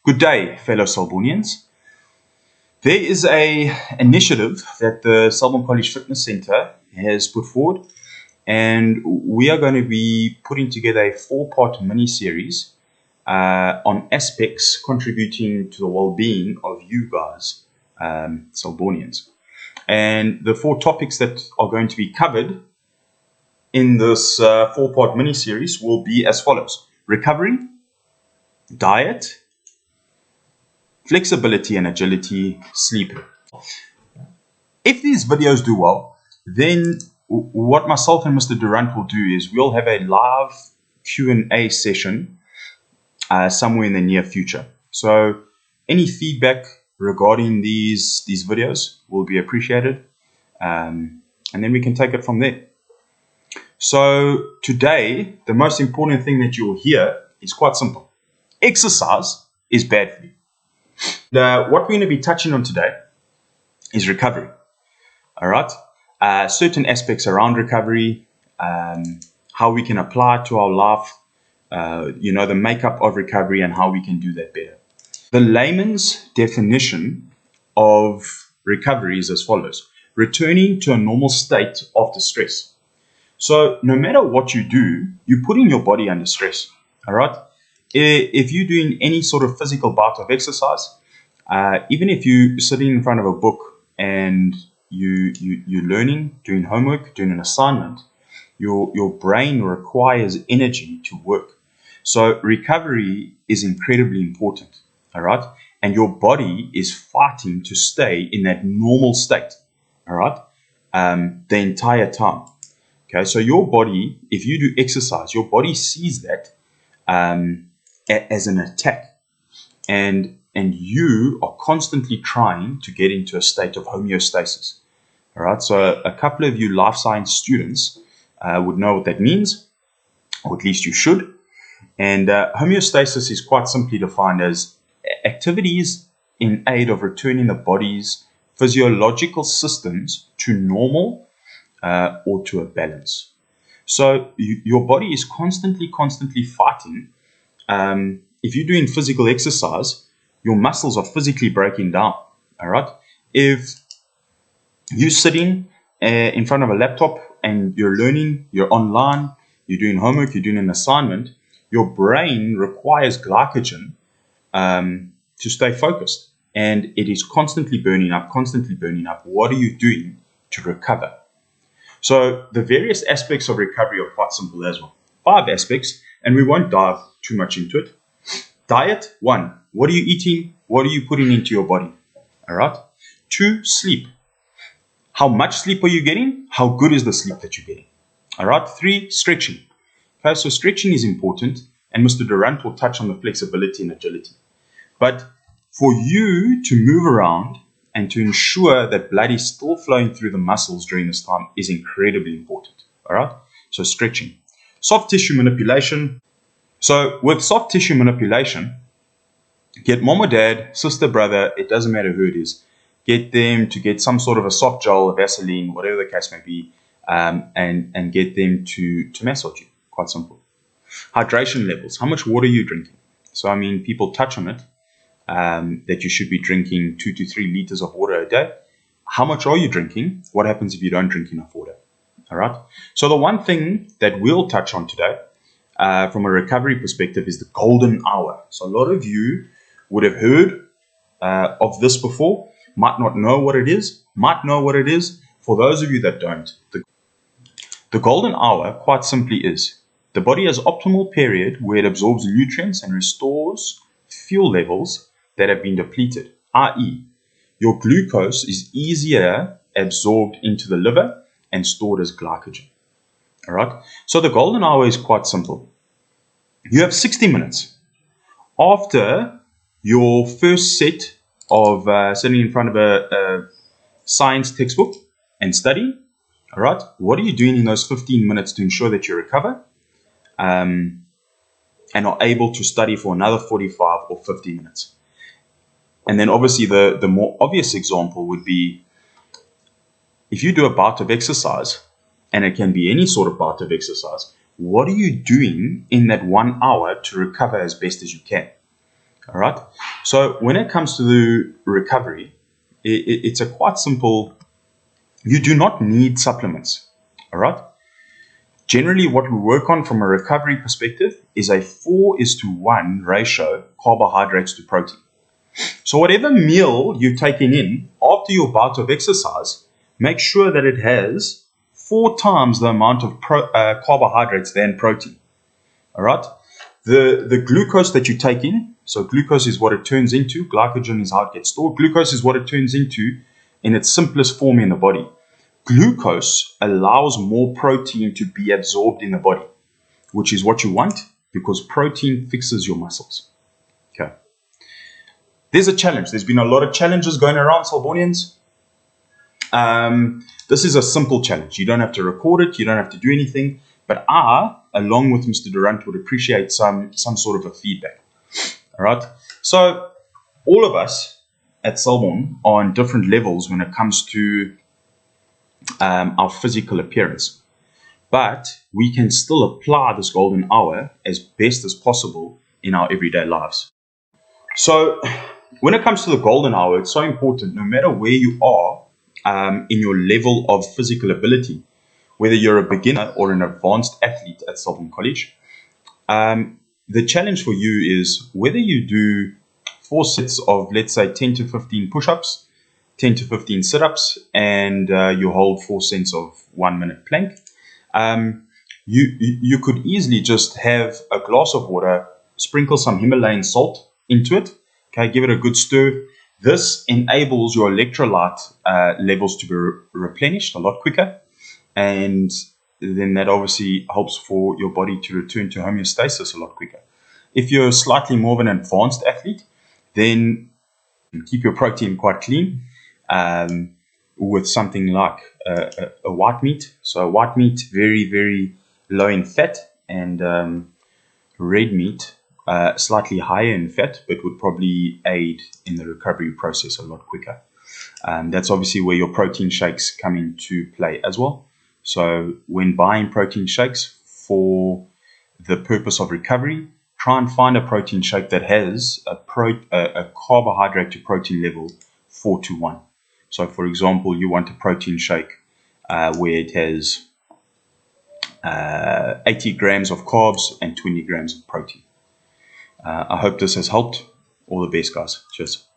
Good day, fellow Selbornians. There is an initiative that the Selborne College Fitness Centre has put forward, and we are going to be putting together a 4-part mini-series on aspects contributing to the well-being of you guys, Selbornians. And the 4 topics that are going to be covered in this 4-part mini-series will be as follows: recovery, diet, flexibility and agility, sleep. If these videos do well, then what myself and Mr. Durant will do is we'll have a live Q&A session somewhere in the near future. So any feedback regarding these videos will be appreciated, and then we can take it from there. So today, the most important thing that you'll hear is quite simple. Exercise is bad for you. What we're going to be touching on today is recovery. All right. Certain aspects around recovery, how we can apply it to our life, the makeup of recovery and how we can do that better. The layman's definition of recovery is as follows: returning to a normal state after stress. So no matter what you do, you're putting your body under stress. All right. If you're doing any sort of physical bout of exercise, even if you're sitting in front of a book and you're learning, doing homework, doing an assignment, your brain requires energy to work. So recovery is incredibly important, all right? And your body is fighting to stay in that normal state, all right, the entire time. Okay, so your body, if you do exercise, your body sees that as an attack, and you are constantly trying to get into a state of homeostasis. All right, so a couple of you life science students would know what that means, or at least you should. And homeostasis is quite simply defined as activities in aid of returning the body's physiological systems to normal or to a balance. So your body is constantly fighting. If you're doing physical exercise, your muscles are physically breaking down. All right. If you're sitting in front of a laptop and you're learning, you're online, you're doing homework, you're doing an assignment, your brain requires glycogen to stay focused, and it is constantly burning up. What are you doing to recover? So the various aspects of recovery are quite simple as well. 5 aspects, and we won't dive too much into it. Diet, 1. What are you eating? What are you putting into your body? All right. 2, sleep. How much sleep are you getting? How good is the sleep that you're getting? All right. 3, stretching. Okay, so stretching is important, and Mr. Durant will touch on the flexibility and agility. But for you to move around and to ensure that blood is still flowing through the muscles during this time is incredibly important. All right. So stretching. Soft tissue manipulation. So with soft tissue manipulation, get mom or dad, sister, brother, it doesn't matter who it is, get them to get some sort of a soft gel, a Vaseline, whatever the case may be, and get them to massage you. Quite simple. Hydration levels. How much water are you drinking? So, I mean, people touch on it, that you should be drinking 2 to 3 liters of water a day. How much are you drinking? What happens if you don't drink enough water? All right. So the one thing that we'll touch on today, from a recovery perspective, is the golden hour. So a lot of you would have heard of this before, might not know what it is, might know what it is. For those of you that don't, the golden hour quite simply is the body has optimal period where it absorbs nutrients and restores fuel levels that have been depleted, i.e. your glucose is easier absorbed into the liver and stored as glycogen. All right. So the golden hour is quite simple. You have 60 minutes after your first set of sitting in front of a science textbook and study. All right. What are you doing in those 15 minutes to ensure that you recover and are able to study for another 45 or 50 minutes? And then obviously the more obvious example would be if you do a bout of exercise, and it can be any sort of bout of exercise, what are you doing in that 1 hour to recover as best as you can? All right. So when it comes to the recovery, it's a quite simple. You do not need supplements. All right. Generally, what we work on from a recovery perspective is a 4:1 ratio carbohydrates to protein. So whatever meal you're taking in after your bout of exercise, make sure that it has 4 times the amount of carbohydrates than protein. All right. The glucose that you take in, so glucose is what it turns into, glycogen is how it gets stored. Glucose is what it turns into in its simplest form in the body. Glucose allows more protein to be absorbed in the body, which is what you want because protein fixes your muscles. Okay. There's a challenge. There's been a lot of challenges going around, Selbornians. This is a simple challenge. You don't have to record it. You don't have to do anything. But I, along with Mr. Durant, would appreciate some sort of a feedback. All right. So all of us at Selborne are on different levels when it comes to our physical appearance. But we can still apply this golden hour as best as possible in our everyday lives. So when it comes to the golden hour, it's so important, no matter where you are in your level of physical ability, whether you're a beginner or an advanced athlete at Selborne College, the challenge for you is whether you do 4 sets of, let's say, 10 to 15 push-ups, 10 to 15 sit-ups, and you hold 4 sets of 1 minute plank. You could easily just have a glass of water, sprinkle some Himalayan salt into it, okay, give it a good stir. This enables your electrolyte levels to be replenished a lot quicker, and then that obviously helps for your body to return to homeostasis a lot quicker. If you're slightly more of an advanced athlete, then keep your protein quite clean with something like a white meat. So white meat, very, very low in fat, and red meat, slightly higher in fat, but would probably aid in the recovery process a lot quicker. That's obviously where your protein shakes come into play as well. So when buying protein shakes for the purpose of recovery, try and find a protein shake that has a carbohydrate to protein level 4:1. So for example, you want a protein shake where it has 80 grams of carbs and 20 grams of protein. I hope this has helped. All the best, guys. Cheers.